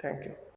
Thank you.